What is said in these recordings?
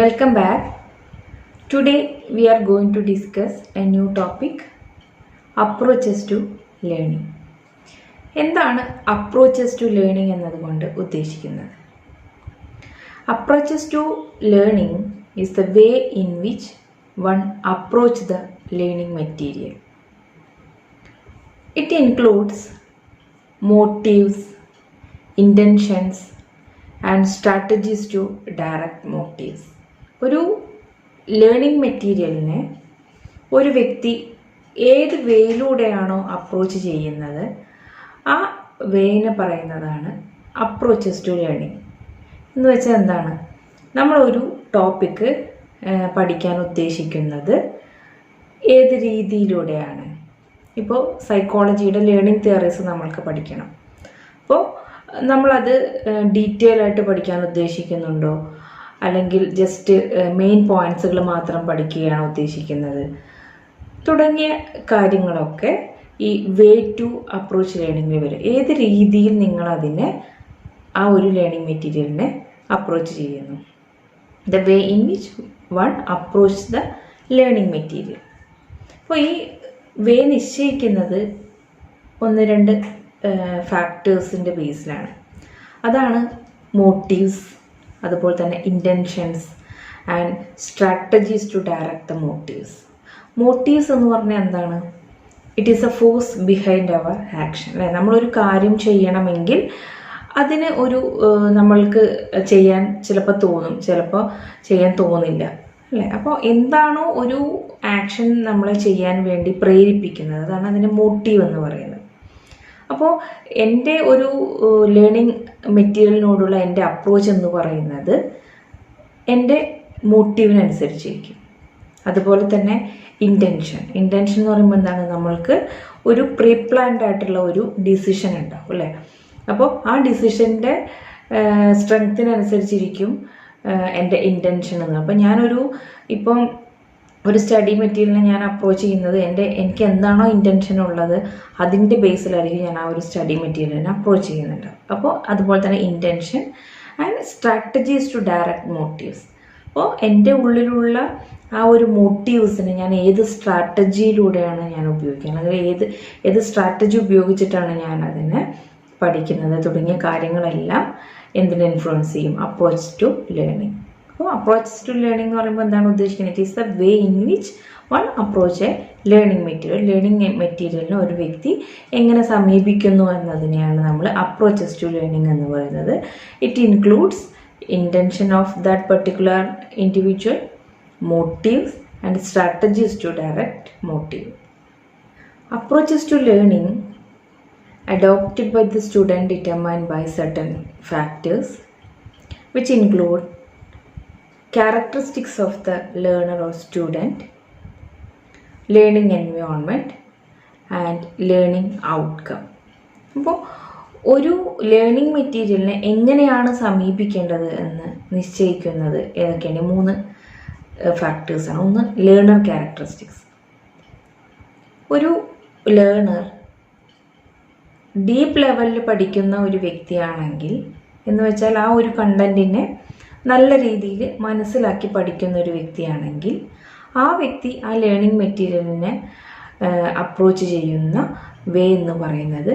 Welcome back. Today we are going to discuss a new topic, approaches to learning. എന്താണ് approaches to learning എന്നതുകൊണ്ട് ഉദ്ദേശിക്കുന്നത്? Approaches to learning is the way in which one approach the learning material. It includes motives, intentions and strategies to direct motives. ഒരു learning മെറ്റീരിയലിനെ ഒരു വ്യക്തി ഏത് വേയിലൂടെയാണോ approach ചെയ്യുന്നത് ആ വേയിനെ പറയുന്നതാണ് അപ്രോച്ചസ് ടു ലേണിംഗ്. എന്ന് വെച്ചാൽ എന്താണ്, നമ്മളൊരു ടോപ്പിക്ക് പഠിക്കാൻ ഉദ്ദേശിക്കുന്നത് ഏത് രീതിയിലൂടെയാണ്. ഇപ്പോൾ സൈക്കോളജിയുടെ ലേണിംഗ് തിയറീസ് നമ്മൾക്ക് പഠിക്കണം. അപ്പോൾ നമ്മളത് ഡീറ്റെയിൽ ആയിട്ട് പഠിക്കാൻ ഉദ്ദേശിക്കുന്നുണ്ടോ, അല്ലെങ്കിൽ ജസ്റ്റ് മെയിൻ പോയിന്റ്സുകൾ മാത്രം പഠിക്കുകയാണ് ഉദ്ദേശിക്കുന്നത് തുടങ്ങിയ കാര്യങ്ങളൊക്കെ ഈ വേ ടു അപ്രോച്ച് ലേണിംഗിൽ വരും. ഏത് രീതിയിൽ നിങ്ങളതിനെ ആ ഒരു ലേണിംഗ് മെറ്റീരിയലിനെ അപ്രോച്ച് ചെയ്യുന്നു, the way in which one approach the learning material. അപ്പോൾ ഈ വേ നിശ്ചയിക്കുന്നത് ഒന്ന് രണ്ട് ഫാക്ടേഴ്സിൻ്റെ ബേസിലാണ്. അതാണ് മോട്ടീവ്സ്, അതുപോലെ തന്നെ intentions and strategies to direct the motives. Motives എന്ന് പറഞ്ഞാൽ എന്താണ്? It is a force behind our action. അല്ലേ, നമ്മളൊരു കാര്യം ചെയ്യണമെങ്കിൽ അതിന് ഒരു നമ്മൾക്ക് ചെയ്യാൻ ചിലപ്പോൾ തോന്നും, ചിലപ്പോൾ ചെയ്യാൻ തോന്നില്ല, അല്ലേ. അപ്പോൾ എന്താണോ ഒരു ആക്ഷൻ നമ്മളെ ചെയ്യാൻ വേണ്ടി പ്രേരിപ്പിക്കുന്നത്, അതാണ് അതിൻ്റെ മോട്ടീവ് എന്ന് പറയുന്നത്. അപ്പോൾ എൻ്റെ ഒരു ലേണിംഗ് മെറ്റീരിയലിനോടുള്ള എൻ്റെ അപ്രോച്ച് എന്ന് പറയുന്നത് എൻ്റെ മോട്ടീവിനനുസരിച്ചിരിക്കും. അതുപോലെ തന്നെ ഇൻറ്റൻഷൻ എന്ന് പറയുമ്പോൾ എന്താണ്, നമ്മൾക്ക് ഒരു പ്രീ പ്ലാൻഡ് ആയിട്ടുള്ള ഒരു ഡിസിഷൻ ഉണ്ടാവും, അല്ലേ. അപ്പോൾ ആ ഡിസിഷൻ്റെ സ്ട്രെങ്ത്തിനനുസരിച്ചിരിക്കും എൻ്റെ ഇൻറ്റൻഷൻ എന്ന്. അപ്പം ഞാനൊരു ഇപ്പം ഒരു സ്റ്റഡി മെറ്റീരിയലിനെ ഞാൻ അപ്രോച്ച് ചെയ്യുന്നത് എനിക്ക് എന്താണോ ഇൻറ്റൻഷൻ ഉള്ളത് അതിൻ്റെ ബേസിലായിരിക്കും ഞാൻ ആ ഒരു സ്റ്റഡി മെറ്റീരിയലിനെ അപ്രോച്ച് ചെയ്യുന്നുണ്ട്. അപ്പോൾ അതുപോലെ തന്നെ intention and strategies to direct motives. അപ്പോൾ എൻ്റെ ഉള്ളിലുള്ള ആ ഒരു മോട്ടീവ്സിന് ഞാൻ ഏത് സ്ട്രാറ്റജിയിലൂടെയാണ് ഞാൻ ഉപയോഗിക്കുന്നത്, അല്ലെങ്കിൽ ഏത് സ്ട്രാറ്റജി ഉപയോഗിച്ചിട്ടാണ് ഞാൻ അതിനെ പഠിക്കുന്നത് തുടങ്ങിയ കാര്യങ്ങളെല്ലാം എന്തിനെ ഇൻഫ്ലുവൻസ് ചെയ്യും? Approach to learning. അപ്പോൾ അപ്രോച്ച് ടു ലേണിംഗ് എന്ന് പറയുമ്പോൾ എന്താണ് ഉദ്ദേശിക്കുന്നത്? It is the way in which one approach a learning material. Learning മെറ്റീരിയലിനെ ഒരു വ്യക്തി എങ്ങനെ സമീപിക്കുന്നു എന്നതിനെയാണ് നമ്മൾ അപ്രോച്ചസ് ടു ലേണിംഗ് എന്ന് പറയുന്നത്. It includes intention of that particular individual, motives and strategies to direct motive. Approaches to learning adopted by the student determined by certain factors which include characteristics of the learner or student, learning environment and learning outcome. അപ്പോൾ ഒരു learning മെറ്റീരിയലിനെ എങ്ങനെയാണ് സമീപിക്കേണ്ടത് എന്ന് നിശ്ചയിക്കുന്നത് ഏതൊക്കെയാണ്? 3 ഫാക്ടേഴ്സാണ്. ഒന്ന്, learner characteristics. ഒരു learner deep ലെവലിൽ പഠിക്കുന്ന ഒരു വ്യക്തിയാണെങ്കിൽ, എന്ന് വെച്ചാൽ ആ ഒരു കണ്ടന്റിനെ നല്ല രീതിയിൽ മനസ്സിലാക്കി പഠിക്കുന്ന ഒരു വ്യക്തിയാണെങ്കിൽ ആ വ്യക്തി ആ ലേണിംഗ് മെറ്റീരിയലിനെ അപ്രോച്ച് ചെയ്യുന്ന വേ എന്ന് പറയുന്നത്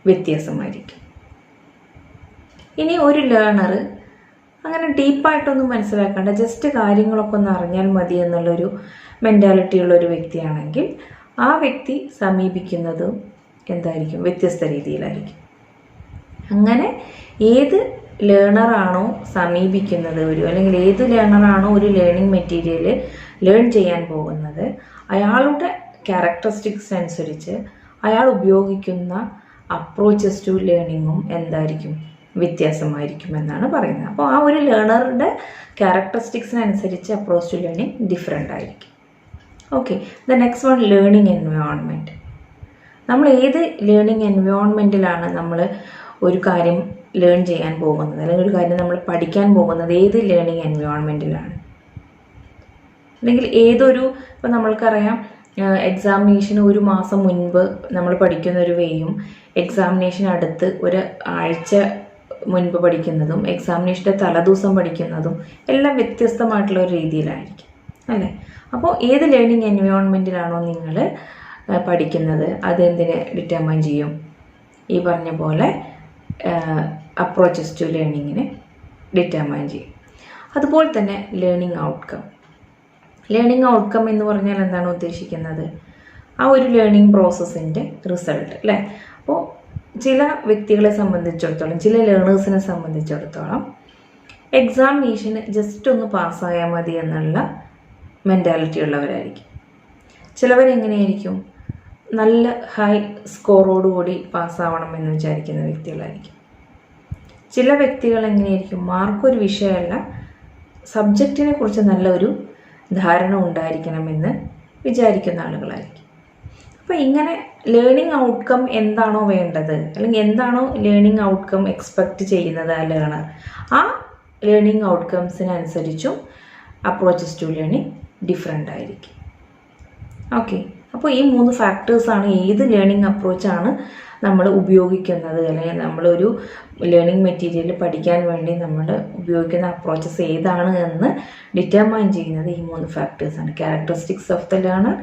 വ്യത്യാസമായിരിക്കും. ഇനി ഒരു ലേണർ അങ്ങനെ ഡീപ്പായിട്ടൊന്നും മനസ്സിലാക്കേണ്ട, ജസ്റ്റ് കാര്യങ്ങളൊക്കെ ഒന്ന് അറിഞ്ഞാൽ മതി എന്നുള്ളൊരു മെൻറ്റാലിറ്റി ഉള്ള ഒരു വ്യക്തിയാണെങ്കിൽ ആ വ്യക്തി സമീപിക്കുന്നതും എന്തായിരിക്കും? വ്യത്യസ്ത രീതിയിലായിരിക്കും. അങ്ങനെ ഏത് ലേണറാണോ സമീപിക്കുന്നത് അല്ലെങ്കിൽ ഏത് ലേണറാണോ ഒരു ലേണിംഗ് മെറ്റീരിയൽ ലേൺ ചെയ്യാൻ പോകുന്നത്, അയാളുടെ ക്യാരക്ടറിസ്റ്റിക്സ് അനുസരിച്ച് അയാൾ ഉപയോഗിക്കുന്ന അപ്രോച്ചസ് ടു ലേണിങ്ങും എന്തായിരിക്കും? വ്യത്യാസമായിരിക്കും എന്നാണ് പറയുന്നത്. അപ്പോൾ ആ ഒരു ലേണറുടെ ക്യാരക്ടറിസ്റ്റിക്സിനനുസരിച്ച് അപ്രോച്ച് ടു ലേണിംഗ് ഡിഫറെൻ്റ് ആയിരിക്കും. Okay, the next one, learning environment. നമ്മൾ ഏത് ലേണിംഗ് എൻവയോൺമെൻറ്റിലാണ് നമ്മൾ ഒരു കാര്യം ലേൺ ചെയ്യാൻ പോകുന്നത്, അല്ലെങ്കിൽ ഒരു കാര്യം നമ്മൾ പഠിക്കാൻ പോകുന്നത് ഏത് ലേണിംഗ് എൻവയോൺമെൻറ്റിലാണ്, അല്ലെങ്കിൽ ഏതൊരു, ഇപ്പോൾ നമ്മൾക്കറിയാം എക്സാമിനേഷന് 1 മാസം മുൻപ് നമ്മൾ പഠിക്കുന്ന ഒരു വേയും എക്സാമിനേഷൻ അടുത്ത് 1 ആഴ്ച മുൻപ് പഠിക്കുന്നതും എക്സാമിനേഷൻ്റെ തലേദിവസം പഠിക്കുന്നതും എല്ലാം വ്യത്യസ്തമായിട്ടുള്ള ഒരു രീതിയിലായിരിക്കും അല്ലേ. അപ്പോൾ ഏത് ലേണിംഗ് എൻവയോൺമെൻറ്റിലാണോ നിങ്ങൾ പഠിക്കുന്നത് അതെന്തിനെ ഡിറ്റർമൈൻ ചെയ്യും? ഈ പറഞ്ഞ പോലെ അപ്രോച്ചസ് ടു ലേണിങ്ങിനെ ഡിറ്റർമൈൻ ചെയ്യും. അതുപോലെ തന്നെ ലേണിംഗ് ഔട്ട്കം. ലേണിംഗ് ഔട്ട്കം എന്ന് പറഞ്ഞാൽ എന്താണ് ഉദ്ദേശിക്കുന്നത്? ആ ഒരു ലേണിംഗ് പ്രോസസ്സിൻ്റെ റിസൾട്ട് അല്ലേ. അപ്പോൾ ചില വ്യക്തികളെ സംബന്ധിച്ചിടത്തോളം, ചില ലേണേഴ്സിനെ സംബന്ധിച്ചിടത്തോളം എക്സാമിനേഷന് ജസ്റ്റ് ഒന്ന് പാസ്സായാൽ മതി എന്നുള്ള മെൻറ്റാലിറ്റി ഉള്ളവരായിരിക്കും. ചിലവരെങ്ങനെയായിരിക്കും? നല്ല ഹൈ സ്കോറോടുകൂടി പാസ്സാവണം എന്ന് വിചാരിക്കുന്ന വ്യക്തികളായിരിക്കും. ചില വ്യക്തികൾ എങ്ങനെയായിരിക്കും? മാർക്കൊരു വിഷയമല്ല, സബ്ജക്റ്റിനെ കുറിച്ച് നല്ലൊരു ധാരണ ഉണ്ടായിരിക്കണമെന്ന് വിചാരിക്കുന്ന ആളുകളായിരിക്കും. അപ്പോൾ ഇങ്ങനെ ലേണിംഗ് ഔട്ട്കം എന്താണോ വേണ്ടത്, അല്ലെങ്കിൽ എന്താണോ ലേണിംഗ് ഔട്ട്കം എക്സ്പെക്റ്റ് ചെയ്യുന്നത് ആ ലേണർ, ആ ലേണിംഗ് ഔട്ട്കംസിനനുസരിച്ചും അപ്രോച്ചസ് ടു ലേണിംഗ് ഡിഫറെൻ്റ് ആയിരിക്കും. ഓക്കെ, അപ്പോൾ ഈ 3 ഫാക്ടേഴ്സാണ് ഏത് ലേണിംഗ് അപ്രോച്ചാണ് നമ്മൾ ഉപയോഗിക്കുന്നത്, അല്ലെങ്കിൽ നമ്മളൊരു ലേണിംഗ് മെറ്റീരിയൽ പഠിക്കാൻ വേണ്ടി നമ്മൾ ഉപയോഗിക്കുന്ന അപ്രോച്ചസ് ഏതാണ് എന്ന് ഡിറ്റർമൈൻ ചെയ്യുന്നത് ഈ 3 ഫാക്ടേഴ്സാണ്. Characteristics of the learner,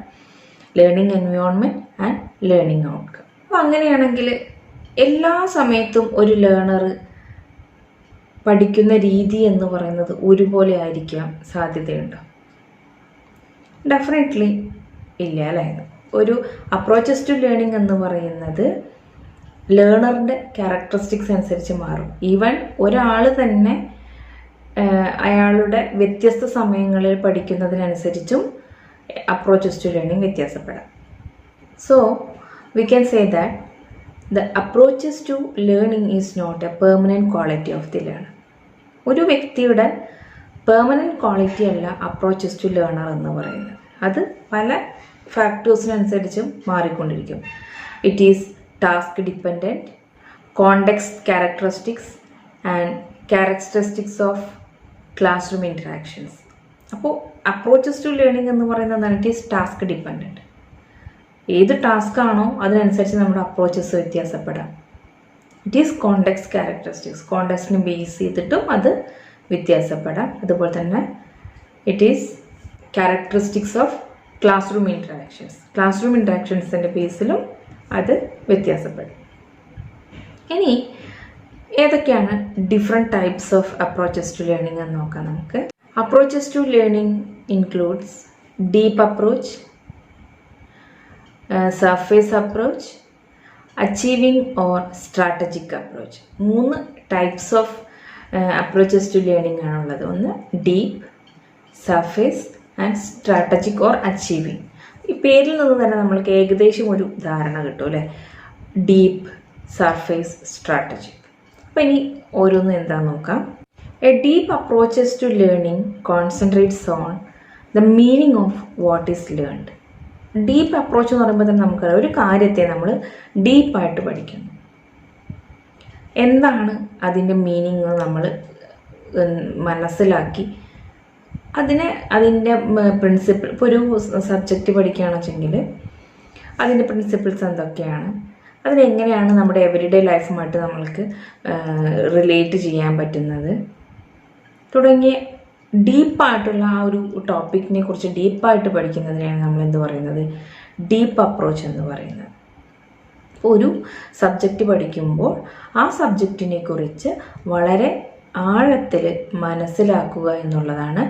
learning environment and learning outcome. അപ്പോൾ അങ്ങനെയാണെങ്കിൽ എല്ലാ സമയത്തും ഒരു ലേണർ പഠിക്കുന്ന രീതി എന്ന് പറയുന്നത് ഒരുപോലെ ആയിരിക്കാൻ സാധ്യതയുണ്ടോ? ഡെഫിനറ്റ്ലി ഇല്ല അല്ലേ. ഒരു അപ്രോച്ചസ് ടു ലേണിംഗ് എന്ന് പറയുന്നത് ലേണറിൻ്റെ ക്യാരക്ടറിസ്റ്റിക്സ് അനുസരിച്ച് മാറും. ഈവൻ ഒരാൾ തന്നെ അയാളുടെ വ്യത്യസ്ത സമയങ്ങളിൽ പഠിക്കുന്നതിനനുസരിച്ചും അപ്രോച്ചസ് ടു ലേണിംഗ് വ്യത്യാസപ്പെടാം. So we can say that the approaches to learning is not a permanent quality of the learner. ഒരു വ്യക്തിയുടെ പെർമനൻറ്റ് ക്വാളിറ്റി അല്ല അപ്രോച്ചസ് ടു ലേണർ എന്ന് പറയുന്നത്. അത് പല ഫാക്ടേഴ്സിനനുസരിച്ചും മാറിക്കൊണ്ടിരിക്കും. It is task dependent, context characteristics and characteristics of classroom interactions. അപ്പോൾ അപ്രോച്ചസ് ടു ലേണിംഗ് എന്ന് പറയുന്നത് ഇറ്റ് ഈസ് ടാസ്ക് ഡിപ്പെൻഡൻറ്റ്. ഏത് ടാസ്ക് ആണോ അതിനനുസരിച്ച് നമ്മുടെ അപ്രോച്ചസ് വ്യത്യാസപ്പെടാം. ഇറ്റ് ഈസ് കോണ്ടെക്സ്റ്റ് ക്യാരക്ടറിസ്റ്റിക്സ്, കോണ്ടെക്സ്റ്റിനെ ബേസ് ചെയ്തിട്ടും അത് വ്യത്യാസപ്പെടാം. അതുപോലെ തന്നെ it is characteristics of classroom interactions, classroom ഇൻറ്ററാക്ഷൻസിൻ്റെ ബേസിലും അത് വ്യത്യാസപ്പെടും. ഇനി ഏതൊക്കെയാണ് different types of approaches to learning എന്ന് നോക്കാം നമുക്ക്. Approaches to learning includes deep approach, surface approach, achieving or strategic approach. 3 types of approaches to learning ആണുള്ളത്. ഒന്ന് deep, surface and strategic or achieving. ഈ പേരിൽ നിന്ന് തന്നെ നമ്മൾക്ക് ഏകദേശം ഒരു ധാരണ കിട്ടും അല്ലേ. Deep, surface, strategic. അപ്പോൾ ഇനി ഓരോന്നും എന്താണെന്ന് നോക്കാം. A deep approaches to learning concentrates on the meaning of what is learned. Deep approach എന്ന് പറയുമ്പോൾ തന്നെ നമുക്കറിയാം ഒരു കാര്യത്തെ നമ്മൾ ഡീപ്പായിട്ട് പഠിക്കുന്നു. എന്താണ് അതിൻ്റെ മീനിങ് നമ്മൾ മനസ്സിലാക്കി അതിൻ്റെ പ്രിൻസിപ്പിൾ, ഇപ്പോൾ ഒരു സബ്ജക്റ്റ് പഠിക്കുകയാണെന്ന് വെച്ചെങ്കിൽ അതിൻ്റെ പ്രിൻസിപ്പിൾസ് എന്തൊക്കെയാണ്, അതിനെങ്ങനെയാണ് നമ്മുടെ എവരിഡേ ലൈഫുമായിട്ട് നമ്മൾക്ക് റിലേറ്റ് ചെയ്യാൻ പറ്റുന്നത് തുടങ്ങിയ ഡീപ്പായിട്ടുള്ള ആ ഒരു ടോപ്പിക്കിനെ കുറിച്ച് ഡീപ്പായിട്ട് പഠിക്കുന്നതിനെയാണ് നമ്മൾ എന്ത് പറയുന്നത്, ഡീപ്പ് അപ്രോച്ച് എന്ന് പറയുന്നത്. അപ്പോൾ ഒരു സബ്ജക്റ്റ് പഠിക്കുമ്പോൾ ആ സബ്ജക്റ്റിനെ കുറിച്ച് വളരെ ആഴത്തിൽ മനസ്സിലാക്കുക എന്നുള്ളതാണ്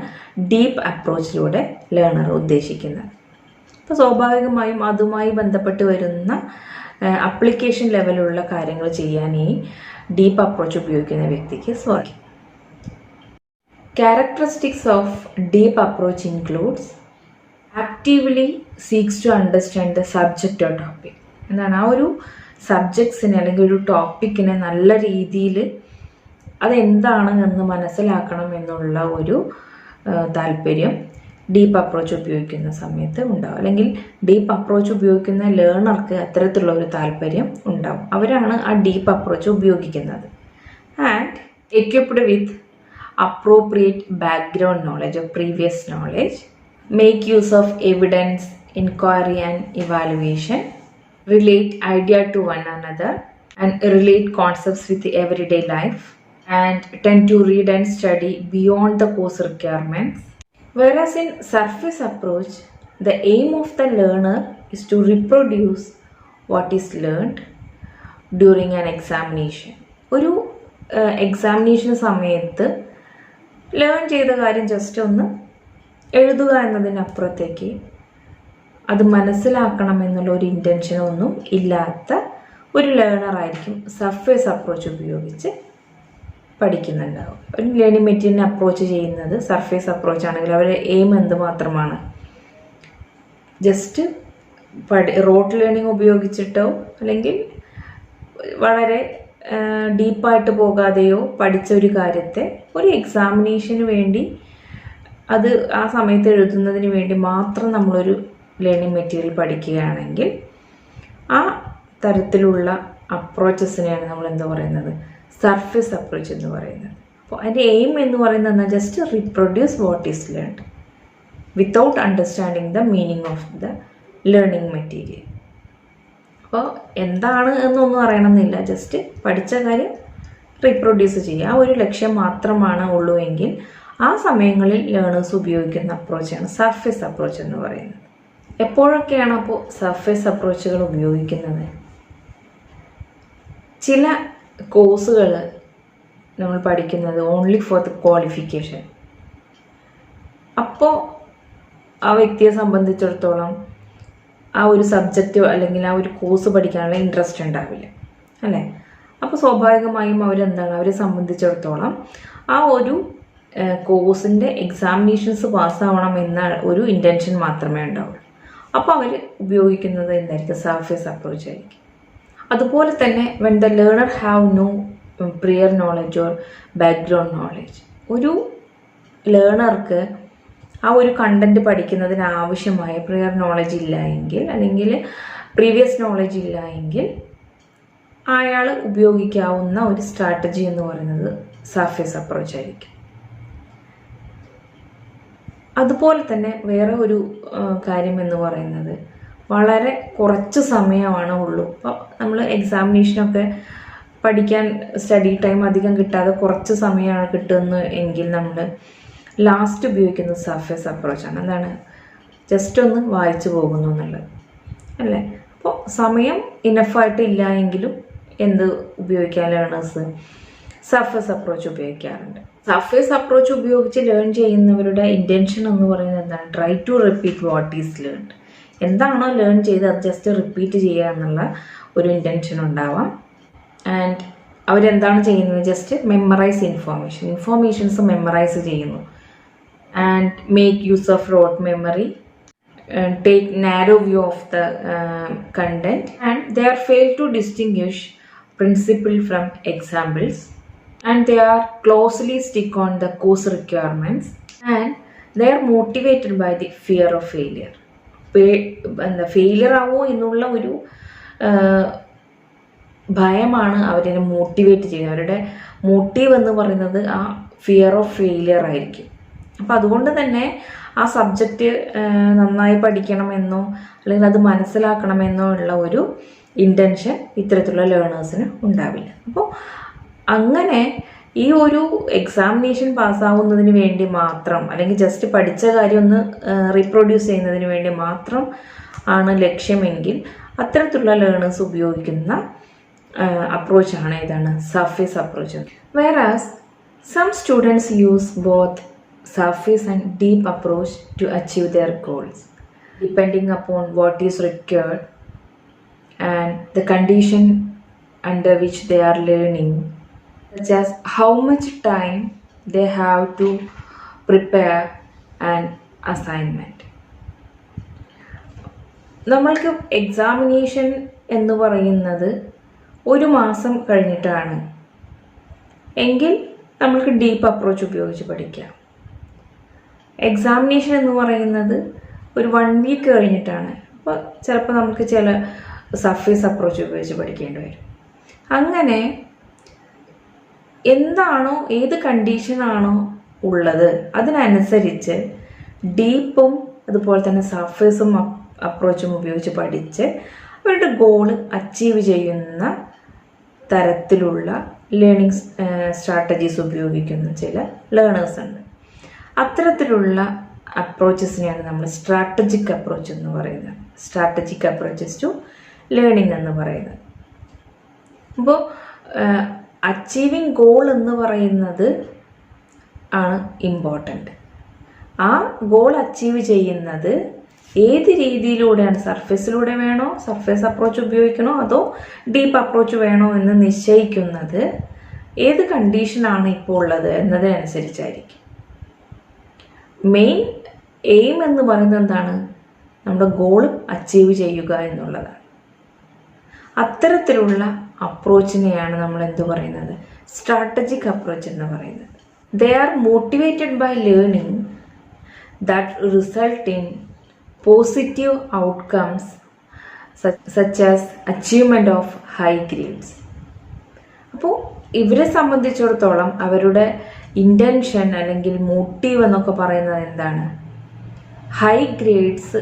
ഡീപ്പ് അപ്രോച്ചിലൂടെ ലേണർ ഉദ്ദേശിക്കുന്നത്. അപ്പോൾ സ്വാഭാവികമായും അതുമായി ബന്ധപ്പെട്ട് വരുന്ന അപ്ലിക്കേഷൻ ലെവലിലുള്ള കാര്യങ്ങൾ ചെയ്യാൻ ഈ ഡീപ്പ് അപ്രോച്ച് ഉപയോഗിക്കുന്ന വ്യക്തിക്ക് സാധിക്കും. Characteristics of deep approach includes actively seeks to understand the subject or topic. എന്താണ് ആ ഒരു സബ്ജക്ട്സിനെ അല്ലെങ്കിൽ ഒരു ടോപ്പിക്കിനെ നല്ല രീതിയിൽ അതെന്താണ് എന്ന് മനസ്സിലാക്കണം എന്നുള്ള ഒരു താല്പര്യം ഡീപ്പ് അപ്രോച്ച് ഉപയോഗിക്കുന്ന സമയത്ത് ഉണ്ടാവും. അല്ലെങ്കിൽ ഡീപ്പ് അപ്രോച്ച് ഉപയോഗിക്കുന്ന ലേണർക്ക് അത്തരത്തിലുള്ള ഒരു താല്പര്യം ഉണ്ടാവും. അവരാണ് ആ ഡീപ്പ് അപ്രോച്ച് ഉപയോഗിക്കുന്നത്. And equipped with appropriate background knowledge or previous knowledge, make use of evidence, inquiry and evaluation, relate idea to one another and relate concepts with everyday life, and tend to read and study beyond the course requirements. Whereas in surface approach, the aim of the learner is to reproduce what is learned during an examination. ഒരു examination സമയത്ത് learn ചെയ്ത കാര്യം just ഒന്ന് എഴുതുക എന്നതിനപ്പുറത്തേക്ക് അത് മനസ്സിലാക്കണം എന്നുള്ള ഒരു ഇൻറ്റൻഷനൊന്നും ഇല്ലാത്ത ഒരു ലേണറായിരിക്കും സർഫേസ് അപ്രോച്ച് ഉപയോഗിച്ച് പഠിക്കുന്നുണ്ടാവും. ഒരു ലേണിംഗ് മെറ്റീരിയലിനെ അപ്രോച്ച് ചെയ്യുന്നത് സർഫേസ് അപ്രോച്ച് ആണെങ്കിൽ അവരുടെ എയിം എന്ത് മാത്രമാണ്? ജസ്റ്റ് റോട്ട് ലേണിംഗ് ഉപയോഗിച്ചിട്ടോ അല്ലെങ്കിൽ വളരെ ഡീപ്പായിട്ട് പോകാതെയോ പഠിച്ച ഒരു കാര്യത്തെ ഒരു എക്സാമിനേഷന് വേണ്ടി അത് ആ സമയത്ത് എഴുതുന്നതിന് വേണ്ടി മാത്രം നമ്മളൊരു ലേണിംഗ് മെറ്റീരിയൽ പഠിക്കുകയാണെങ്കിൽ ആ തരത്തിലുള്ള അപ്രോച്ചസിനെയാണ് നമ്മൾ എന്താ പറയുന്നത്? സർഫേസ് അപ്രോച്ച് എന്ന് പറയുന്നത്. അപ്പോൾ അതിൻ്റെ എയിം എന്ന് പറയുന്നത് എന്നാൽ just reproduce what is learned without understanding the meaning of the learning material. അപ്പോൾ എന്താണ് എന്നൊന്നും അറിയണമെന്നില്ല, ജസ്റ്റ് പഠിച്ച കാര്യം റീപ്രൊഡ്യൂസ് ചെയ്യുക. ആ ഒരു ലക്ഷ്യം മാത്രമാണ് ഉള്ളൂ എങ്കിൽ ആ സമയങ്ങളിൽ ലേണേഴ്സ് ഉപയോഗിക്കുന്ന അപ്രോച്ചാണ് സർഫേസ് അപ്രോച്ച് എന്ന് പറയുന്നത്. എപ്പോഴൊക്കെയാണ് അപ്പോൾ സർഫേസ് അപ്രോച്ചുകൾ ഉപയോഗിക്കുന്നത്? ചില കോഴ്സുകൾ നമ്മൾ പഠിക്കുന്നത് ഓൺലി ഫോർ ദ ക്വാളിഫിക്കേഷൻ. അപ്പോൾ ആ വ്യക്തിയെ സംബന്ധിച്ചിടത്തോളം ആ ഒരു സബ്ജക്റ്റ് അല്ലെങ്കിൽ ആ ഒരു കോഴ്സ് പഠിക്കാനുള്ള ഇൻട്രസ്റ്റ് ഉണ്ടാവില്ല, അല്ലേ? അപ്പോൾ സ്വാഭാവികമായും അവരെ സംബന്ധിച്ചിടത്തോളം ആ ഒരു കോഴ്സിൻ്റെ എക്സാമിനേഷൻസ് പാസ്സാവണം എന്ന ഒരു ഇൻറ്റൻഷൻ മാത്രമേ ഉണ്ടാവുള്ളൂ. അപ്പോൾ അവർ ഉപയോഗിക്കുന്നത് എന്തായിരിക്കും? സർഫേസ് അപ്രോച്ച് ആയിരിക്കും. അതുപോലെ തന്നെ when the learner have no prior knowledge or background knowledge, ഒരു ലേണർക്ക് ആ ഒരു കണ്ടന്റ് പഠിക്കുന്നതിന് ആവശ്യമായ പ്രിയർ നോളജ് ഇല്ല എങ്കിൽ അല്ലെങ്കിൽ പ്രീവിയസ് നോളജ് ഇല്ല എങ്കിൽ അയാൾ ഉപയോഗിക്കാവുന്ന ഒരു സ്ട്രാറ്റജി എന്ന് പറയുന്നത് സർഫേസ് അപ്രോച്ച് ആയിരിക്കും. അതുപോലെ തന്നെ വേറെ ഒരു കാര്യം എന്ന് പറയുന്നത് വളരെ കുറച്ച് സമയമാണ് ഉള്ളൂ. അപ്പോൾ നമ്മൾ എക്സാമിനേഷനൊക്കെ പഠിക്കാൻ സ്റ്റഡി ടൈം അധികം കിട്ടാതെ കുറച്ച് സമയമാണ് കിട്ടുന്നത് എങ്കിൽ നമ്മൾ ലാസ്റ്റ് ഉപയോഗിക്കുന്നത് സർഫേസ് അപ്രോച്ചാണ്. എന്താണ്? ജസ്റ്റ് ഒന്ന് വായിച്ചു പോകുന്നു എന്നുള്ളത്, അല്ലേ? അപ്പോൾ സമയം ഇനഫായിട്ട് ഇല്ല എങ്കിലും എന്ത് ഉപയോഗിക്കാൻ ലേണേഴ്സ് സർഫേസ് അപ്രോച്ച് ഉപയോഗിക്കാറുണ്ട്. സർഫേസ് അപ്രോച്ച് ഉപയോഗിച്ച് ലേൺ ചെയ്യുന്നവരുടെ ഇൻറ്റൻഷൻ എന്ന് പറയുന്നത് എന്താണ്? Try to repeat what is learned. എന്താണോ ലേൺ ചെയ്ത് അത് ജസ്റ്റ് റിപ്പീറ്റ് ചെയ്യുക എന്നുള്ള ഒരു ഇൻറ്റൻഷൻ ഉണ്ടാവാം. ആൻഡ് അവരെന്താണ് ചെയ്യുന്നത്? ജസ്റ്റ് മെമ്മറൈസ് ഇൻഫോർമേഷൻസ് മെമ്മറൈസ് ചെയ്യുന്നു. And make use of rote memory, take narrow view of the content, and they are fail to distinguish principle from examples, and they are closely stick on the course requirements, and they are motivated by the fear of failure. Failure ആവോ എന്നുള്ള ഒരു ഭയമാണ് അവരെ motivate ചെയ്യുന്നത്. അവരുടെ motive എന്ന് പറയുന്നത് ആ ഫിയർ ഓഫ് ഫെയിലിയർ ആയിരിക്കും. അപ്പം അതുകൊണ്ട് തന്നെ ആ സബ്ജക്റ്റ് നന്നായി പഠിക്കണമെന്നോ അല്ലെങ്കിൽ അത് മനസ്സിലാക്കണമെന്നോ ഉള്ള ഒരു ഇൻറ്റൻഷൻ ഇത്തരത്തിലുള്ള ലേണേഴ്സിന് ഉണ്ടാവില്ല. അപ്പോൾ അങ്ങനെ ഈ ഒരു എക്സാമിനേഷൻ പാസ്സാവുന്നതിന് വേണ്ടി മാത്രം അല്ലെങ്കിൽ ജസ്റ്റ് പഠിച്ച കാര്യം ഒന്ന് റീപ്രൊഡ്യൂസ് ചെയ്യുന്നതിന് വേണ്ടി മാത്രം ആണ് ലക്ഷ്യമെങ്കിൽ അത്തരത്തിലുള്ള ലേണേഴ്സ് ഉപയോഗിക്കുന്ന അപ്രോച്ചാണ് ഏതാണ്? Surface approach. Whereas some students use both surface and deep approach to achieve their goals, depending upon what is required and the condition under which they are learning, such as how much time they have to prepare an assignment. നമ്മൾക്ക് examination എന്ന് പറയുന്നത് ഒരു മാസം കഴിഞ്ഞിട്ടാണ് എങ്കിൽ നമ്മൾക്ക് deep approach ഉപയോഗിച്ച് പഠിക്കാം. എക്സാമിനേഷൻ എന്ന് പറയുന്നത് ഒരു 1 വീക്ക് കഴിഞ്ഞിട്ടാണ്. അപ്പോൾ ചിലപ്പോൾ നമുക്ക് ചില സർഫേസ് അപ്രോച്ച് ഉപയോഗിച്ച് പഠിക്കേണ്ടി വരും. അങ്ങനെ എന്താണോ ഏത് കണ്ടീഷനാണോ ഉള്ളത് അതിനനുസരിച്ച് ഡീപ്പും അതുപോലെ തന്നെ സർഫേസും അപ്രോച്ചും ഉപയോഗിച്ച് പഠിച്ച് അവരുടെ ഗോള് അച്ചീവ് ചെയ്യുന്ന തരത്തിലുള്ള ലേണിംഗ് സ്ട്രാറ്റജീസ് ഉപയോഗിക്കുന്ന ചില ലേണേഴ്സ് ഉണ്ട്. അത്തരത്തിലുള്ള അപ്രോച്ചസിനെയാണ് നമ്മൾ സ്ട്രാറ്റജിക് അപ്രോച്ച് എന്ന് പറയുന്നത്. സ്ട്രാറ്റജിക് അപ്രോച്ചസ് ടു ലേണിംഗ് എന്ന് പറയുന്നത്. അപ്പോൾ അച്ചീവിങ് ഗോൾ എന്ന് പറയുന്നത് ആണ് ഇമ്പോർട്ടൻ്റ്. ആ ഗോൾ അച്ചീവ് ചെയ്യുന്നത് ഏത് രീതിയിലൂടെയാണ്, സർഫേസിലൂടെ വേണോ, സർഫേസ് അപ്രോച്ച് ഉപയോഗിക്കണോ, അതോ ഡീപ്പ് അപ്രോച്ച് വേണോ എന്ന് നിശ്ചയിക്കുന്നത് ഏത് കണ്ടീഷനാണ് ഇപ്പോൾ ഉള്ളത് എന്നതിനനുസരിച്ചായിരിക്കും. മെയിൻ എയിം എന്ന് പറയുന്നത് എന്താണ്? നമ്മുടെ ഗോൾ അച്ചീവ് ചെയ്യുക എന്നുള്ളതാണ്. അത്തരത്തിലുള്ള അപ്രോച്ചിനെയാണ് നമ്മൾ എന്ത് പറയുന്നത്? സ്ട്രാറ്റജിക് അപ്രോച്ച് എന്ന് പറയുന്നത്. They are motivated by learning that result in positive outcomes such as achievement of high grades. അപ്പോൾ ഇവരെ സംബന്ധിച്ചിടത്തോളം അവരുടെ ഇൻറ്റൻഷൻ അല്ലെങ്കിൽ മോട്ടീവ് എന്നൊക്കെ പറയുന്നത് എന്താണ്? ഹൈ ഗ്രേഡ്സ്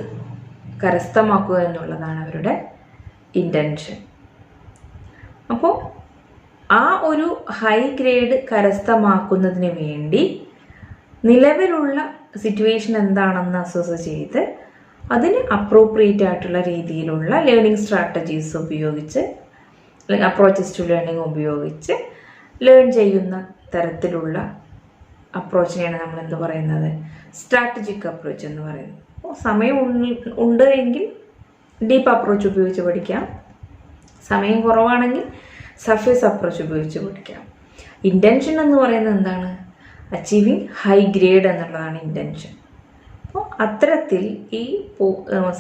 കരസ്ഥമാക്കുക എന്നുള്ളതാണ് അവരുടെ ഇൻറ്റൻഷൻ. അപ്പോൾ ആ ഒരു ഹൈ ഗ്രേഡ് കരസ്ഥമാക്കുന്നതിന് വേണ്ടി നിലവിലുള്ള സിറ്റുവേഷൻ എന്താണെന്ന് അസസ് ചെയ്ത് അതിന് അപ്രോപ്രിയേറ്റ് ആയിട്ടുള്ള രീതിയിലുള്ള ലേണിംഗ് സ്ട്രാറ്റജീസ് ഉപയോഗിച്ച്, അല്ലെങ്കിൽ അപ്രോച്ചസ് ടു ലേണിംഗ് ഉപയോഗിച്ച് ലേൺ ചെയ്യുന്ന തരത്തിലുള്ള അപ്രോച്ചിനെയാണ് നമ്മൾ എന്ത് പറയുന്നത്? സ്ട്രാറ്റജിക് അപ്രോച്ച് എന്ന് പറയുന്നത്. അപ്പോൾ സമയം ഉണ്ട് എങ്കിൽ ഡീപ്പ് അപ്രോച്ച് ഉപയോഗിച്ച് പഠിക്കാം. സമയം കുറവാണെങ്കിൽ സർഫേസ് അപ്രോച്ച് ഉപയോഗിച്ച് പഠിക്കാം. ഇൻറ്റൻഷൻ എന്ന് പറയുന്നത് എന്താണ്? അച്ചീവിങ് ഹൈ ഗ്രേഡ് എന്നുള്ളതാണ് ഇൻറ്റൻഷൻ. അപ്പോൾ അത്തരത്തിൽ ഈ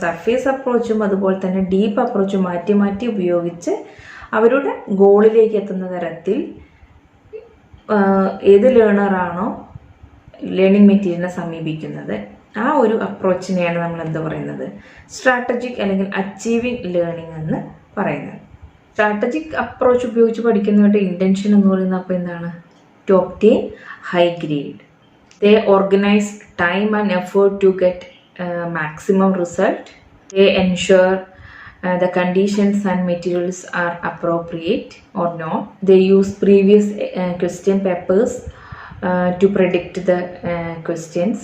സർഫേസ് അപ്രോച്ചും അതുപോലെ തന്നെ ഡീപ്പ് അപ്രോച്ചും മാറ്റി മാറ്റി ഉപയോഗിച്ച് അവരുടെ ഗോളിലേക്ക് എത്തുന്ന തരത്തിൽ ഏത് ലേണറാണോ ലേണിംഗ് മെറ്റീരിയലിനെ സമീപിക്കുന്നത് ആ ഒരു അപ്രോച്ചിനെയാണ് നമ്മൾ എന്ത് പറയുന്നത്? സ്ട്രാറ്റജിക് അല്ലെങ്കിൽ അച്ചീവിങ് ലേണിംഗ് എന്ന് പറയുന്നത്. സ്ട്രാറ്റജിക് അപ്രോച്ച് ഉപയോഗിച്ച് പഠിക്കുന്നവരുടെ ഇൻറ്റൻഷൻ എന്ന് പറയുന്നത് അപ്പോൾ എന്താണ്? To obtain high grade. They organise time and effort to get maximum result. They ensure the conditions and materials are appropriate or not. They use previous question papers to predict the questions.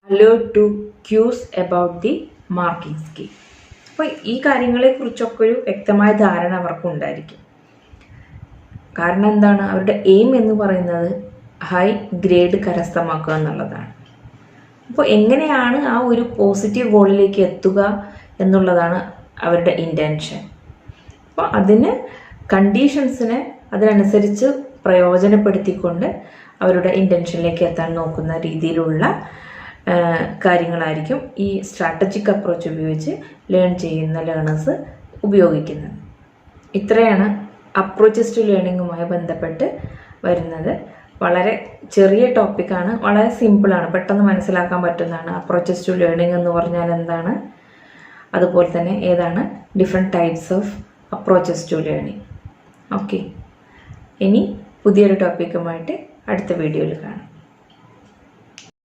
Alert to cues about the marking scheme. അപ്പോൾ ഈ കാര്യങ്ങളെക്കുറിച്ചൊക്കെ ഒരു വ്യക്തമായ ധാരണ അവർക്കുണ്ടായിരിക്കും. കാരണം എന്താണ്? അവരുടെ aim എന്ന് പറയുന്നത് ഹൈ ഗ്രേഡ് കരസ്ഥമാക്കുക എന്നുള്ളതാണ്. അപ്പോൾ എങ്ങനെയാണ് ആ ഒരു പോസിറ്റീവ് ഗോളിലേക്ക് എത്തുക എന്നുള്ളതാണ് അവരുടെ ഇൻറ്റൻഷൻ. അപ്പോൾ അതിന് കണ്ടീഷൻസിനെ അതിനനുസരിച്ച് പ്രയോജനപ്പെടുത്തിക്കൊണ്ട് അവരുടെ ഇൻറ്റൻഷനിലേക്ക് എത്താൻ നോക്കുന്ന രീതിയിലുള്ള കാര്യങ്ങളായിരിക്കും ഈ സ്ട്രാറ്റജിക് അപ്രോച്ച് ഉപയോഗിച്ച് ലേൺ ചെയ്യുന്ന ലേണേഴ്സ് ഉപയോഗിക്കുന്നത്. ഇത്രയാണ് അപ്രോച്ചസ് ടു ലേണിങ്ങുമായി ബന്ധപ്പെട്ട് വരുന്നത്. വളരെ ചെറിയ ടോപ്പിക്കാണ്, വളരെ സിമ്പിളാണ്, പെട്ടെന്ന് മനസ്സിലാക്കാൻ പറ്റുന്നതാണ്. അപ്രോച്ചസ് ടു ലേണിംഗ് എന്ന് പറഞ്ഞാൽ എന്താണ്, അതുപോലെ തന്നെ ഏതാണ് different types of approaches to learning. Okay, ഇനി പുതിയൊരു ടോപ്പിക്കുമായിട്ട് അടുത്ത വീഡിയോയിൽ കാണാം.